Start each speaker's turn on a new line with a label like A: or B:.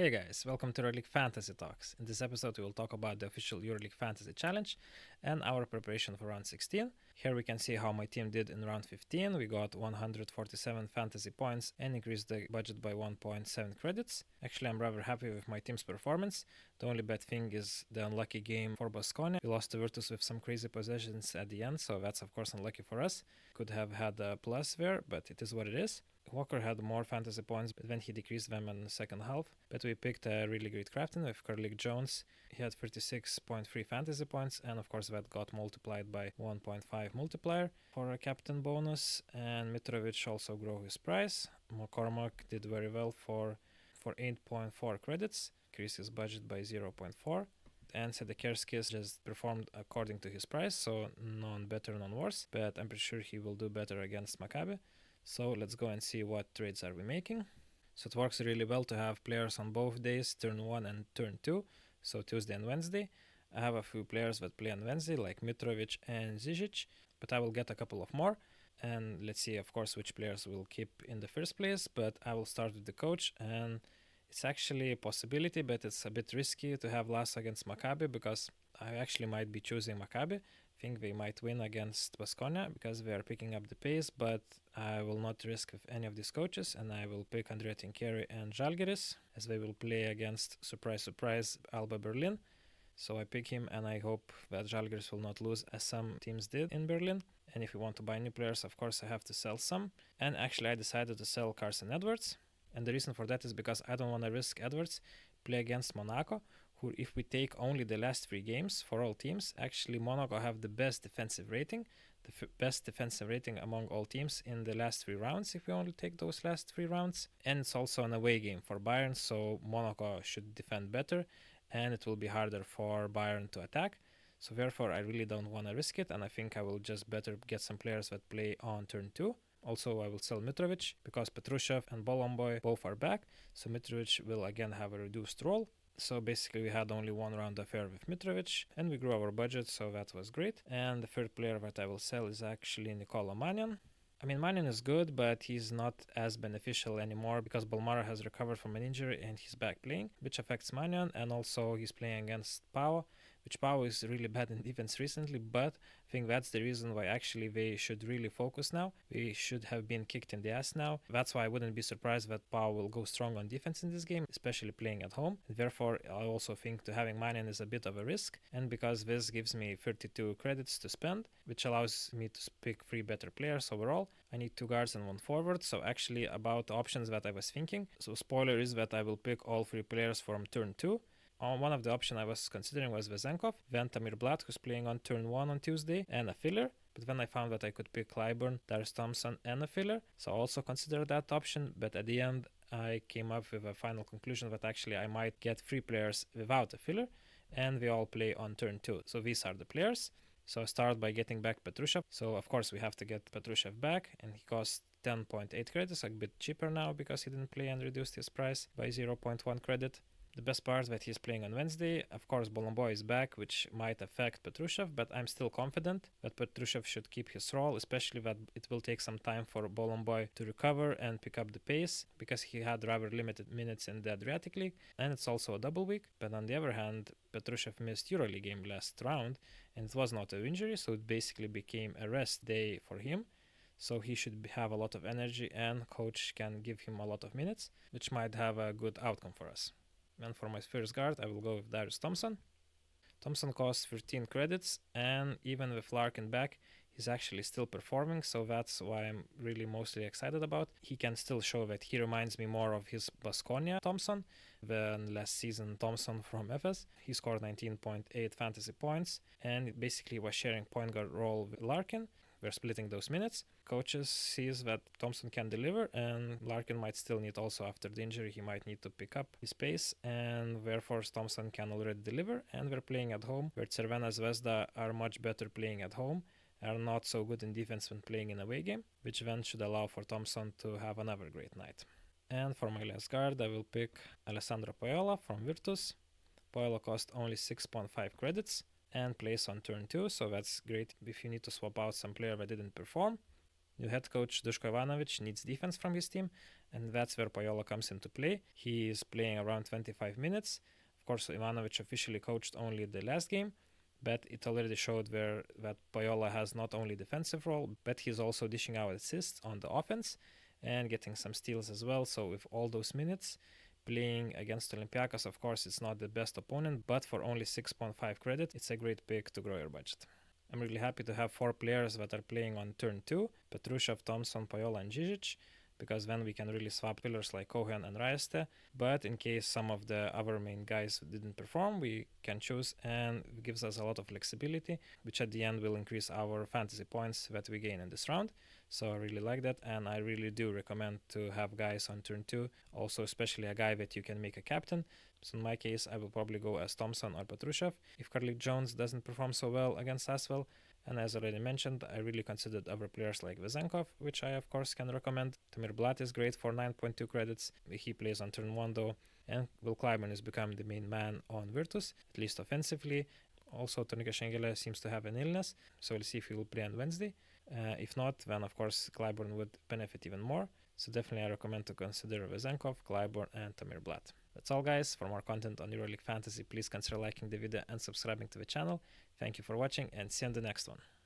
A: Hey guys, welcome to Euroleague Fantasy Talks. In this episode, we will talk about the official Euroleague Fantasy Challenge and our preparation for round 16. Here we can see how my team did in round 15. We got 147 fantasy points and increased the budget by 1.7 credits. Actually, I'm rather happy with my team's performance. The only bad thing is the unlucky game for Baskonia. We lost to Virtus with some crazy possessions at the end, so that's of course unlucky for us. Could have had a plus there, but it is what it is. Walker had more fantasy points, but then he decreased them in the second half. But we picked a really great captain with Carlick Jones. He had 36.3 fantasy points, and of course that got multiplied by 1.5 multiplier for a captain bonus. And Mitrovic also grew his price. McCormack did very well for 8.4 credits, increased his budget by 0.4. And Sedekerskis just performed according to his price, so none better, none worse. But I'm pretty sure he will do better against Maccabi. So let's go and see what trades are we making. So it works really well to have players on both days, turn 1 and turn 2, so Tuesday and Wednesday. I have a few players that play on Wednesday, like Mitrovic and Zizic, but I will get a couple of more. And let's see, of course, which players will keep in the first place, but I will start with the coach. And it's actually a possibility, but it's a bit risky to have Lasso against Maccabi, because I actually might be choosing Maccabi. Think they might win against Baskonia because they are picking up the pace, but I will not risk with any of these coaches, and I will pick Andrea Tincheri and Žalgiris as they will play against, surprise surprise, Alba Berlin. So I pick him, and I hope that Žalgiris will not lose as some teams did in Berlin. And if you want to buy new players, of course I have to sell some. And actually I decided to sell Carson Edwards, and the reason for that is because I don't want to risk Edwards play against Monaco, who, if we take only the last 3 games for all teams, actually Monaco have the best defensive rating, the best defensive rating among all teams in the last 3 rounds, if we only take those last 3 rounds. And it's also an away game for Bayern, so Monaco should defend better, and it will be harder for Bayern to attack. So therefore, I really don't want to risk it, and I think I will just better get some players that play on turn 2. Also, I will sell Mitrovic because Petrushev and Bolomboy both are back, so Mitrovic will again have a reduced role. So basically we had only one round affair with Mitrovic, and we grew our budget, so that was great. And the third player that I will sell is actually Nikola Mannion. I mean, Mannion is good, but he's not as beneficial anymore because Balmara has recovered from an injury and he's back playing, which affects Mannion. And also he's playing against Pau, which Pau is really bad in defense recently, but I think that's the reason why actually they should really focus now. They should have been kicked in the ass now. That's why I wouldn't be surprised that Pau will go strong on defense in this game, especially playing at home. And therefore, I also think to having Mannion is a bit of a risk. And because this gives me 32 credits to spend, which allows me to pick 3 better players overall, I need 2 guards and 1 forward. So actually about the options that I was thinking. So spoiler is that I will pick all 3 players from turn 2. One of the options I was considering was Vezenkov, then Tamir Blat, who's playing on turn 1 on Tuesday, and a filler. But then I found that I could pick Clyburn, Darius Thompson, and a filler. So I also considered that option, but at the end I came up with a final conclusion that actually I might get 3 players without a filler, and we all play on turn 2. So these are the players. So I start by getting back Petrushev. So of course we have to get Petrushev back, and he costs 10.8 credits, a bit cheaper now because he didn't play and reduced his price by 0.1 credit. The best part is that he's playing on Wednesday. Of course, Bolomboy is back, which might affect Petrushev, but I'm still confident that Petrushev should keep his role, especially that it will take some time for Bolomboy to recover and pick up the pace, because he had rather limited minutes in the Adriatic League, and it's also a double week. But on the other hand, Petrushev missed Euroleague game last round, and it was not an injury, so it basically became a rest day for him. So he should have a lot of energy, and coach can give him a lot of minutes, which might have a good outcome for us. And for my first guard, I will go with Darius Thompson. Thompson costs 13 credits, and even with Larkin back, he's actually still performing, so that's why I'm really mostly excited about. He can still show that he reminds me more of his Baskonia Thompson than last season Thompson from Efes. He scored 19.8 fantasy points, and basically was sharing point guard role with Larkin. We're splitting those minutes. Coaches sees that Thompson can deliver, and Larkin might still need also after the injury, he might need to pick up his pace, and therefore Thompson can already deliver. And we're playing at home, where Cervena Zvezda are much better playing at home, are not so good in defense when playing in a away game, which then should allow for Thompson to have another great night. And for my last guard, I will pick Alessandro Paiola from Virtus. Paiola cost only 6.5 credits and plays on turn 2, so that's great if you need to swap out some player that didn't perform. New head coach Duško Ivanovic needs defense from his team, and that's where Pajola comes into play. He is playing around 25 minutes. Of course, Ivanovic officially coached only the last game, but it already showed that Pajola has not only defensive role, but he's also dishing out assists on the offense and getting some steals as well. So with all those minutes, playing against Olympiacos, of course, it's not the best opponent, but for only 6.5 credit, it's a great pick to grow your budget. I'm really happy to have 4 players that are playing on turn 2, Petrushev, Thompson, Pajola, and Žižić, because then we can really swap pillars like Cohen and Raiste. But in case some of the other main guys didn't perform, we can choose, and it gives us a lot of flexibility, which at the end will increase our fantasy points that we gain in this round. So I really like that, and I really do recommend to have guys on turn 2, also especially a guy that you can make a captain. So in my case, I will probably go as Thompson or Petrushev if Carlik Jones doesn't perform so well against Asvel. And as already mentioned, I really considered other players like Vezenkov, which I of course can recommend. Tamir Blat is great for 9.2 credits. He plays on turn 1 though. And Will Clyburn is becoming the main man on Virtus, at least offensively. Also, Tonika Šengele seems to have an illness, so we'll see if he will play on Wednesday. If not, then of course Clyburn would benefit even more. So definitely I recommend to consider Vezenkov, Clyburn, and Tamir Blat. That's all, guys. For more content on EuroLeague Fantasy, please consider liking the video and subscribing to the channel. Thank you for watching, and see you on the next one.